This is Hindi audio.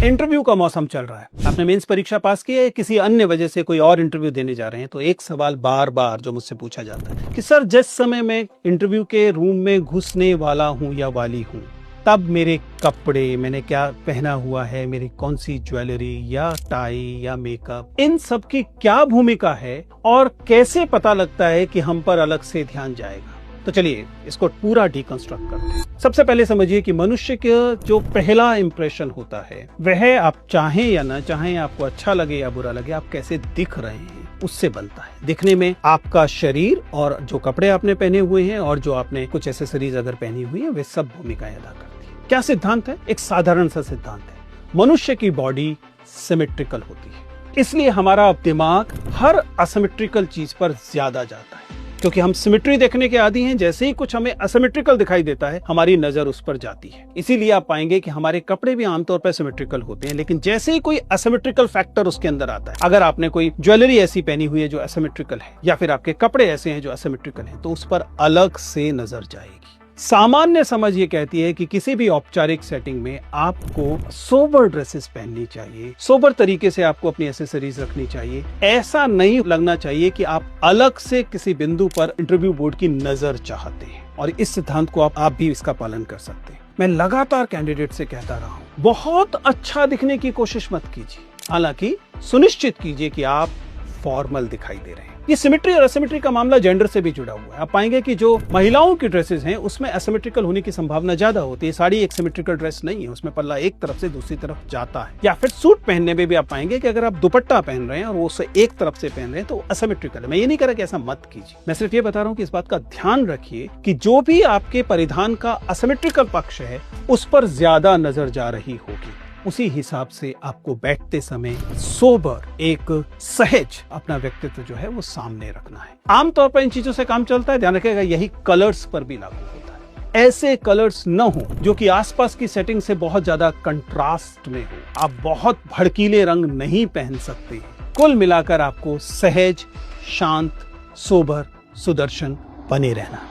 इंटरव्यू का मौसम चल रहा है। आपने मेंस परीक्षा पास की है, किसी अन्य वजह से कोई और इंटरव्यू देने जा रहे हैं, तो एक सवाल बार बार जो मुझसे पूछा जाता है कि सर, जिस समय मैं इंटरव्यू के रूम में घुसने वाला हूं या वाली हूं, तब मेरे कपड़े, मैंने क्या पहना हुआ है, मेरी कौन सी ज्वेलरी या टाई या मेकअप, इन सब की क्या भूमिका है और कैसे पता लगता है कि हम पर अलग से ध्यान जाएगा। तो चलिए इसको पूरा डिकंस्ट्रक्ट करते हैं। सबसे पहले समझिए कि मनुष्य का जो पहला इंप्रेशन होता है, वह आप चाहें या ना चाहें, आपको अच्छा लगे या बुरा लगे, आप कैसे दिख रहे हैं उससे बनता है। दिखने में आपका शरीर और जो कपड़े आपने पहने हुए हैं और जो आपने कुछ एक्सेसरीज अगर पहनी हुई है, वे सब भूमिकाएं अदा करती है। क्या सिद्धांत है? एक साधारण सा सिद्धांत है। मनुष्य की बॉडी सिमेट्रिकल होती है, इसलिए हमारा दिमाग हर असिमेट्रिकल चीज पर ज्यादा जाता है, क्योंकि हम सिमेट्री देखने के आदी हैं। जैसे ही कुछ हमें असिमेट्रिकल दिखाई देता है, हमारी नजर उस पर जाती है। इसीलिए आप पाएंगे कि हमारे कपड़े भी आमतौर पर सिमेट्रिकल होते हैं, लेकिन जैसे ही कोई असिमेट्रिकल फैक्टर उसके अंदर आता है, अगर आपने कोई ज्वेलरी ऐसी पहनी हुई है जो असिमेट्रिकल है, या फिर आपके कपड़े ऐसे हैं जो असिमेट्रिकल हैं, तो उस पर अलग से नजर जाएगी। सामान्य समझ ये कहती है कि किसी भी औपचारिक सेटिंग में आपको सोबर ड्रेसेस पहननी चाहिए, सोबर तरीके से आपको अपनी एक्सेसरीज रखनी चाहिए। ऐसा नहीं लगना चाहिए कि आप अलग से किसी बिंदु पर इंटरव्यू बोर्ड की नजर चाहते हैं। और इस सिद्धांत को आप भी इसका पालन कर सकते हैं। मैं लगातार कैंडिडेट से कहता रहा हूं, बहुत अच्छा दिखने की कोशिश मत कीजिए, हालांकि सुनिश्चित कीजिए कि आप फॉर्मल दिखाई दे रहे हैं। ये सिमेट्री और असिमेट्री का मामला जेंडर से भी जुड़ा हुआ है। आप पाएंगे कि जो महिलाओं की ड्रेसेस हैं, उसमें असिमेट्रिकल होने की संभावना ज्यादा होती है। साड़ी एक सिमेट्रिकल ड्रेस नहीं है, उसमें पल्ला एक तरफ से दूसरी तरफ जाता है। या फिर सूट पहनने में भी आप पाएंगे कि अगर आप दुपट्टा पहन रहे हैं और वो उसे एक तरफ से पहन रहे हैं, तो असिमेट्रिकल है। मैं ये नहीं कह रहा कि ऐसा मत कीजिए, मैं सिर्फ ये बता रहा हूँ कि इस बात का ध्यान रखिए कि जो भी आपके परिधान का असिमेट्रिकल पक्ष है, उस पर ज्यादा नजर जा रही होगी। उसी हिसाब से आपको बैठते समय सोबर, एक सहज अपना व्यक्तित्व जो है वो सामने रखना है। आमतौर पर इन चीजों से काम चलता है, ध्यान रखिएगा, यही कलर्स पर भी लागू होता है। ऐसे कलर्स न हो जो कि आसपास की सेटिंग से बहुत ज्यादा कंट्रास्ट में हो। आप बहुत भड़कीले रंग नहीं पहन सकते। कुल मिलाकर आपको सहज, शांत, सोबर, सुदर्शन बने रहना।